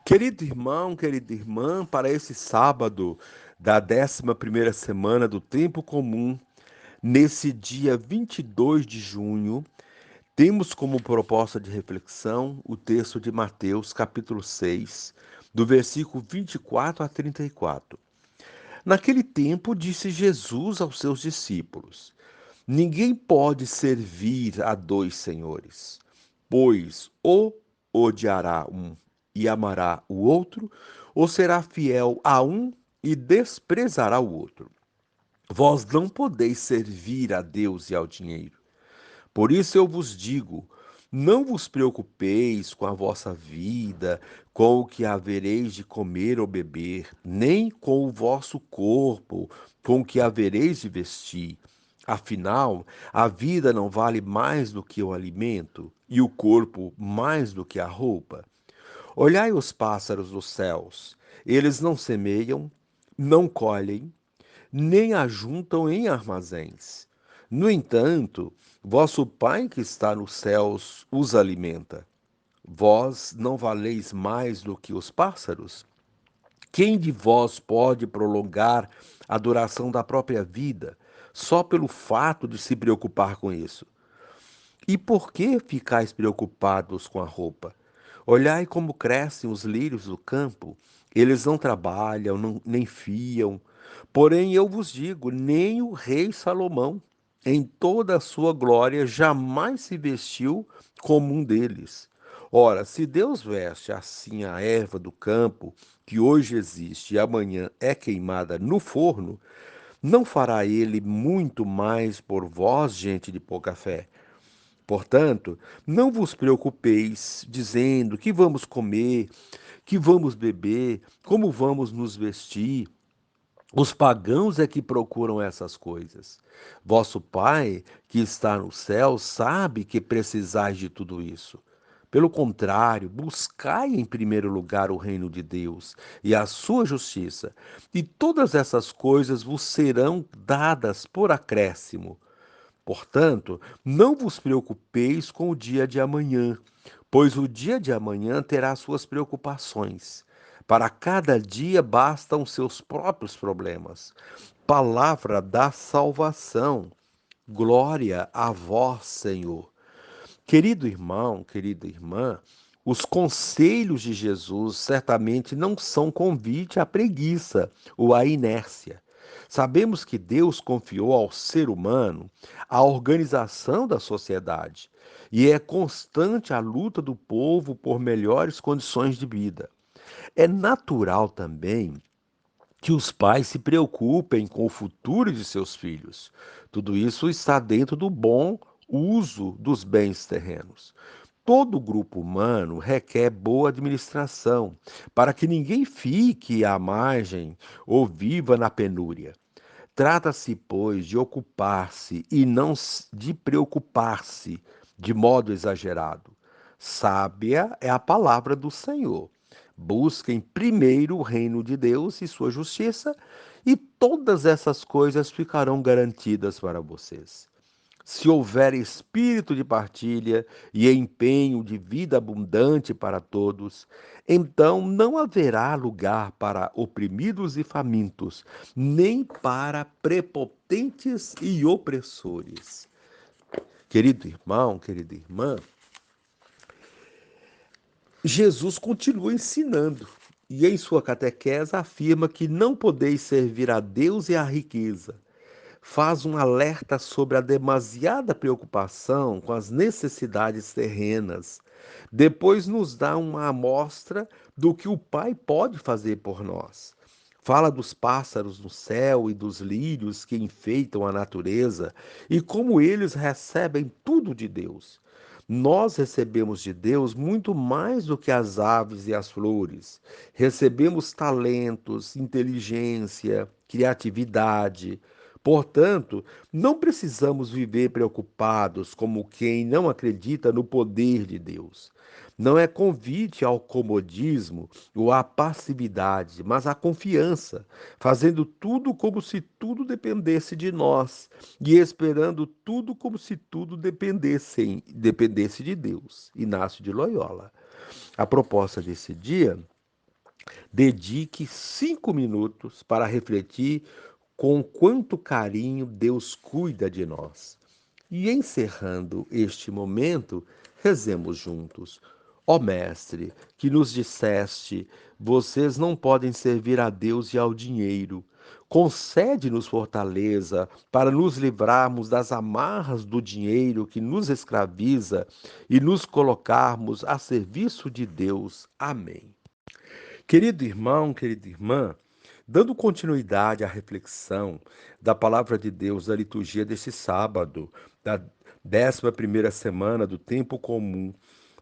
Querido irmão, querida irmã, para esse sábado da 11ª semana do Tempo Comum, nesse dia 22 de junho, temos como proposta de reflexão o texto de Mateus, capítulo 6, do versículo 24 a 34. Naquele tempo, disse Jesus aos seus discípulos: Ninguém pode servir a dois senhores, pois ou odiará um e amará o outro, ou será fiel a um e desprezará o outro. Vós não podeis servir a Deus e ao dinheiro. Por isso eu vos digo: não vos preocupeis com a vossa vida, com o que havereis de comer ou beber, nem com o vosso corpo, com o que havereis de vestir. Afinal, a vida não vale mais do que o alimento, e o corpo mais do que a roupa. Olhai os pássaros dos céus: eles não semeiam, não colhem, nem ajuntam em armazéns. No entanto, vosso Pai que está nos céus os alimenta. Vós não valeis mais do que os pássaros? Quem de vós pode prolongar a duração da própria vida só pelo fato de se preocupar com isso? E por que ficais preocupados com a roupa? Olhai como crescem os lírios do campo. Eles não trabalham, nem fiam. Porém, eu vos digo: nem o rei Salomão, em toda a sua glória, jamais se vestiu como um deles. Ora, se Deus veste assim a erva do campo, que hoje existe e amanhã é queimada no forno, não fará ele muito mais por vós, gente de pouca fé? Portanto, não vos preocupeis, dizendo: que vamos comer, que vamos beber, como vamos nos vestir. Os pagãos é que procuram essas coisas. Vosso Pai, que está no céu, sabe que precisais de tudo isso. Pelo contrário, buscai em primeiro lugar o reino de Deus e a sua justiça, e todas essas coisas vos serão dadas por acréscimo. Portanto, não vos preocupeis com o dia de amanhã, pois o dia de amanhã terá suas preocupações. Para cada dia bastam seus próprios problemas. Palavra da salvação. Glória a vós, Senhor. Querido irmão, querida irmã, os conselhos de Jesus certamente não são convite à preguiça ou à inércia. Sabemos que Deus confiou ao ser humano a organização da sociedade e é constante a luta do povo por melhores condições de vida. É natural também que os pais se preocupem com o futuro de seus filhos. Tudo isso está dentro do bom uso dos bens terrenos. Todo grupo humano requer boa administração, para que ninguém fique à margem ou viva na penúria. Trata-se, pois, de ocupar-se e não de preocupar-se de modo exagerado. Sábia é a palavra do Senhor. Busquem primeiro o reino de Deus e sua justiça, e todas essas coisas ficarão garantidas para vocês. Se houver espírito de partilha e empenho de vida abundante para todos, então não haverá lugar para oprimidos e famintos, nem para prepotentes e opressores. Querido irmão, querida irmã, Jesus continua ensinando e em sua catequese afirma que não podeis servir a Deus e à riqueza. Faz um alerta sobre a demasiada preocupação com as necessidades terrenas. Depois nos dá uma amostra do que o Pai pode fazer por nós. Fala dos pássaros no céu e dos lírios que enfeitam a natureza e como eles recebem tudo de Deus. Nós recebemos de Deus muito mais do que as aves e as flores. Recebemos talentos, inteligência, criatividade. Portanto, não precisamos viver preocupados como quem não acredita no poder de Deus. Não é convite ao comodismo ou à passividade, mas à confiança, fazendo tudo como se tudo dependesse de nós e esperando tudo como se tudo dependesse de Deus. Inácio de Loyola. A proposta desse dia Dedique 5 minutos para refletir com quanto carinho Deus cuida de nós. E encerrando este momento, rezemos juntos. Ó Mestre, que nos disseste, vocês não podem servir a Deus e ao dinheiro. Concede-nos fortaleza para nos livrarmos das amarras do dinheiro que nos escraviza e nos colocarmos a serviço de Deus. Amém. Querido irmão, querida irmã, dando continuidade à reflexão da palavra de Deus da liturgia deste sábado, da 11ª semana do tempo comum,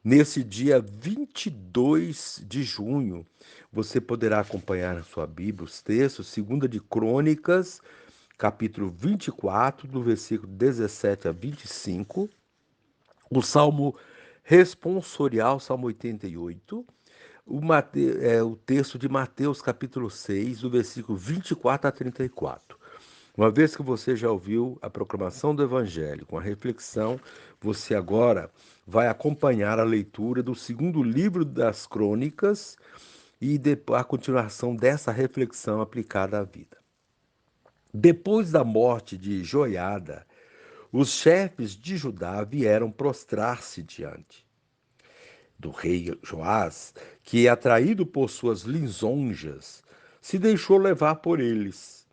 nesse dia 22 de junho, você poderá acompanhar na sua Bíblia os textos, 2 de Crônicas, capítulo 24, do versículo 17 a 25, o Salmo responsorial, Salmo 88, o texto de Mateus, capítulo 6, do versículo 24 a 34. Uma vez que você já ouviu a proclamação do Evangelho com a reflexão, você agora vai acompanhar a leitura do segundo livro das Crônicas e a continuação dessa reflexão aplicada à vida. Depois da morte de Joiada, os chefes de Judá vieram prostrar-se diante do rei Joás, que, atraído por suas lisonjas, se deixou levar por eles.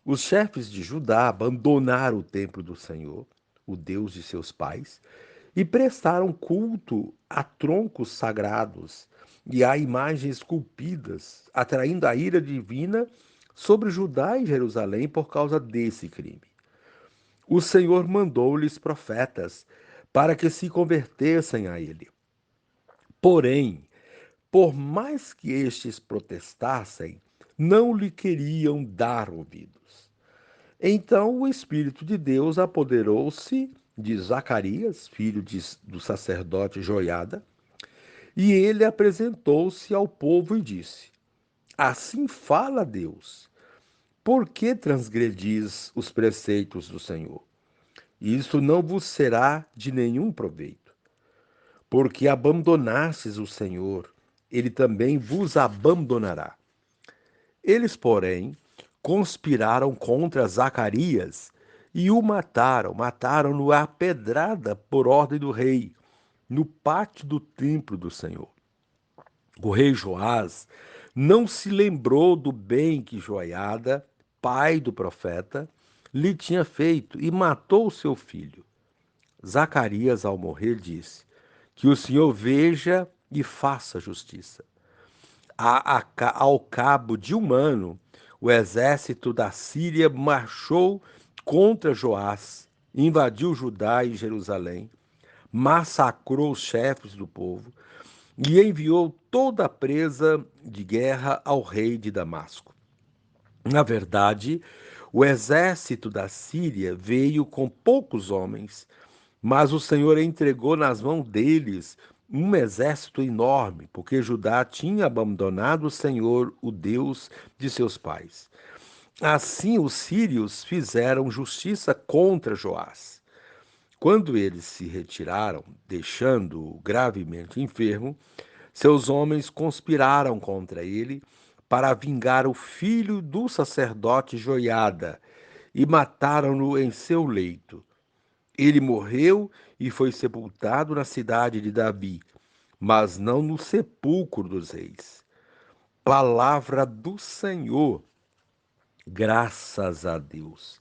Os chefes de Judá abandonaram o templo do Senhor, o Deus de seus pais, e prestaram culto a troncos sagrados e a imagens esculpidas, atraindo a ira divina sobre Judá e Jerusalém por causa desse crime. O Senhor mandou-lhes profetas para que se convertessem a ele. Porém, por mais que estes protestassem, não lhe queriam dar ouvidos. Então o Espírito de Deus apoderou-se de Zacarias, filho do sacerdote Joiada, e ele apresentou-se ao povo e disse: Assim fala Deus, por que transgredis os preceitos do Senhor? Isso não vos será de nenhum proveito, porque abandonastes o Senhor, ele também vos abandonará. Eles, porém, conspiraram contra Zacarias e o mataram-no à pedrada por ordem do rei, no pátio do templo do Senhor. O rei Joás não se lembrou do bem que Joiada, pai do profeta, lhe tinha feito e matou seu filho. Zacarias, ao morrer, disse: Que o Senhor veja e faça justiça. Ao cabo de um ano, o exército da Síria marchou contra Joás, invadiu Judá e Jerusalém, massacrou os chefes do povo e enviou toda a presa de guerra ao rei de Damasco. Na verdade, o exército da Síria veio com poucos homens, mas o Senhor entregou nas mãos deles um exército enorme, porque Judá tinha abandonado o Senhor, o Deus de seus pais. Assim, os sírios fizeram justiça contra Joás. Quando eles se retiraram, deixando-o gravemente enfermo, seus homens conspiraram contra ele para vingar o filho do sacerdote Joiada e mataram-no em seu leito. Ele morreu e foi sepultado na cidade de Davi, mas não no sepulcro dos reis. Palavra do Senhor, graças a Deus.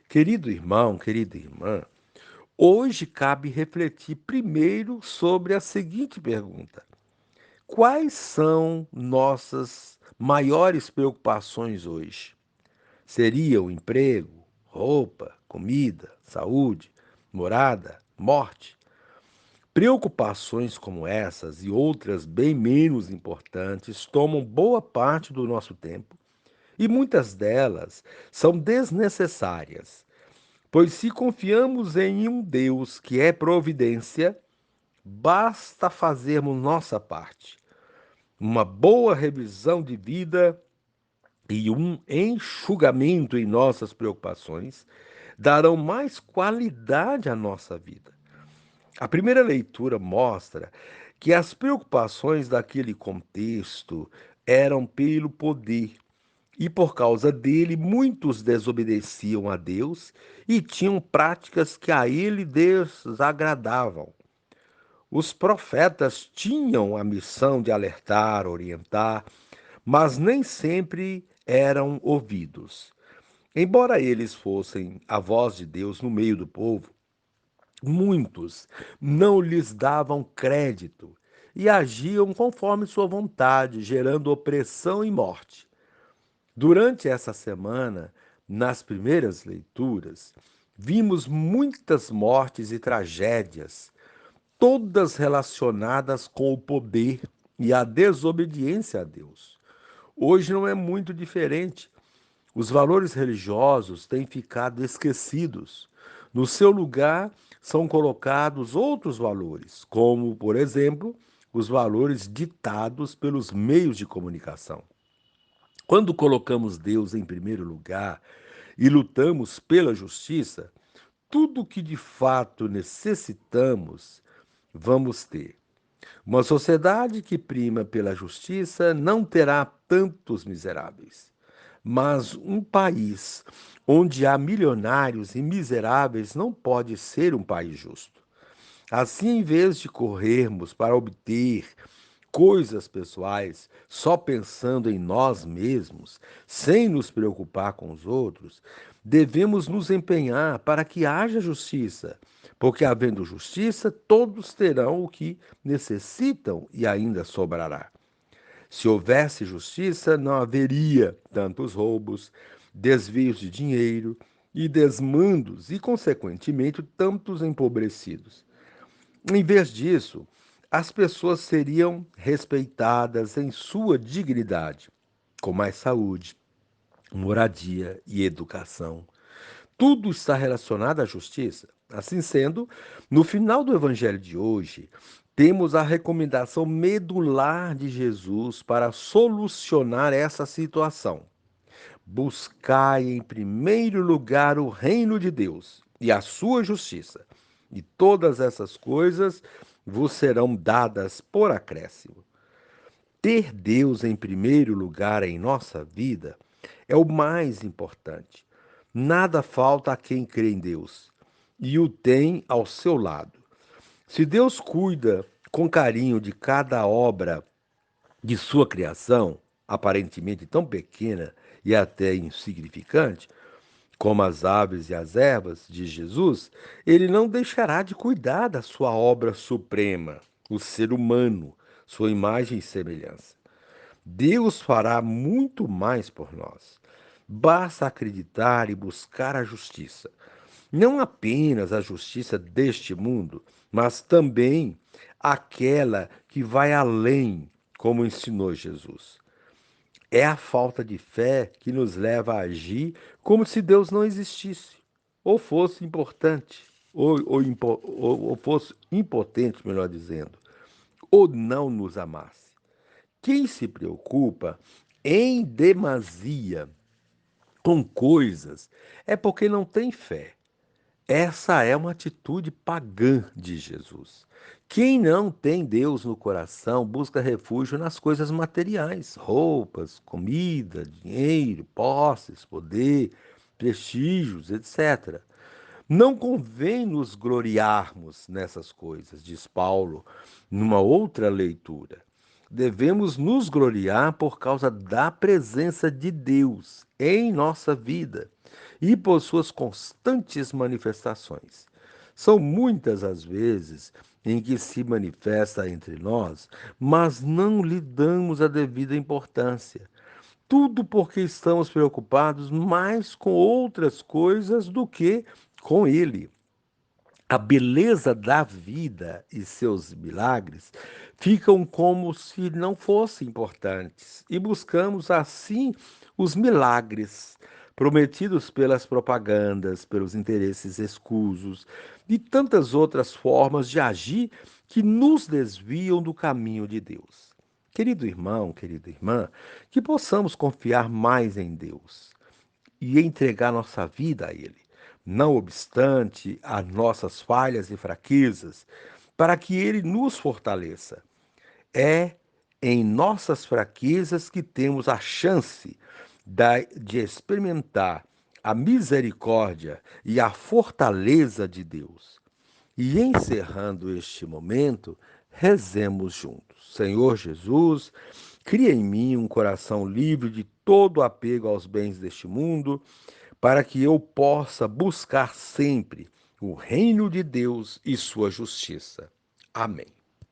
Querido irmão, querida irmã, hoje cabe refletir primeiro sobre a seguinte pergunta: quais são nossas maiores preocupações hoje? Seriam emprego, roupa, comida, saúde, morada, morte? Preocupações como essas e outras bem menos importantes tomam boa parte do nosso tempo e muitas delas são desnecessárias, pois se confiamos em um Deus que é providência, basta fazermos nossa parte. Uma boa revisão de vida e um enxugamento em nossas preocupações darão mais qualidade à nossa vida. A primeira leitura mostra que as preocupações daquele contexto eram pelo poder, e por causa dele muitos desobedeciam a Deus e tinham práticas que a ele desagradavam. Os profetas tinham a missão de alertar, orientar, mas nem sempre eram ouvidos. Embora eles fossem a voz de Deus no meio do povo, muitos não lhes davam crédito e agiam conforme sua vontade, gerando opressão e morte. Durante essa semana, nas primeiras leituras, vimos muitas mortes e tragédias, todas relacionadas com o poder e a desobediência a Deus. Hoje não é muito diferente. Os valores religiosos têm ficado esquecidos. No seu lugar são colocados outros valores, como, por exemplo, os valores ditados pelos meios de comunicação. Quando colocamos Deus em primeiro lugar e lutamos pela justiça, tudo o que de fato necessitamos, vamos ter. Uma sociedade que prima pela justiça não terá tantos miseráveis. Mas um país onde há milionários e miseráveis não pode ser um país justo. Assim, em vez de corrermos para obter coisas pessoais só pensando em nós mesmos, sem nos preocupar com os outros, devemos nos empenhar para que haja justiça, porque havendo justiça, todos terão o que necessitam e ainda sobrará. Se houvesse justiça, não haveria tantos roubos, desvios de dinheiro e desmandos e, consequentemente, tantos empobrecidos. Em vez disso, as pessoas seriam respeitadas em sua dignidade, com mais saúde, moradia e educação. Tudo está relacionado à justiça. Assim sendo, no final do evangelho de hoje, temos a recomendação medular de Jesus para solucionar essa situação. Buscai em primeiro lugar o reino de Deus e a sua justiça, e todas essas coisas vos serão dadas por acréscimo. Ter Deus em primeiro lugar em nossa vida é o mais importante. Nada falta a quem crê em Deus e o tem ao seu lado. Se Deus cuida com carinho de cada obra de sua criação, aparentemente tão pequena e até insignificante, como as aves e as ervas de Jesus, ele não deixará de cuidar da sua obra suprema, o ser humano, sua imagem e semelhança. Deus fará muito mais por nós. Basta acreditar e buscar a justiça. Não apenas a justiça deste mundo, mas também aquela que vai além, como ensinou Jesus. É a falta de fé que nos leva a agir como se Deus não existisse, ou fosse importante, ou fosse impotente, melhor dizendo, ou não nos amasse. Quem se preocupa em demasia com coisas é porque não tem fé. Essa é uma atitude pagã de Jesus. Quem não tem Deus no coração busca refúgio nas coisas materiais, roupas, comida, dinheiro, posses, poder, prestígios, etc. Não convém nos gloriarmos nessas coisas, diz Paulo numa outra leitura. Devemos nos gloriar por causa da presença de Deus em nossa vida e por suas constantes manifestações. São muitas as vezes em que se manifesta entre nós, mas não lhe damos a devida importância. Tudo porque estamos preocupados mais com outras coisas do que com Ele. A beleza da vida e seus milagres ficam como se não fossem importantes, e buscamos assim os milagres prometidos pelas propagandas, pelos interesses escusos e tantas outras formas de agir que nos desviam do caminho de Deus. Querido irmão, querida irmã, que possamos confiar mais em Deus e entregar nossa vida a Ele, não obstante as nossas falhas e fraquezas, para que Ele nos fortaleça. É em nossas fraquezas que temos a chance de experimentar a misericórdia e a fortaleza de Deus. E encerrando este momento, rezemos juntos. Senhor Jesus, cria em mim um coração livre de todo apego aos bens deste mundo, para que eu possa buscar sempre o reino de Deus e sua justiça. Amém.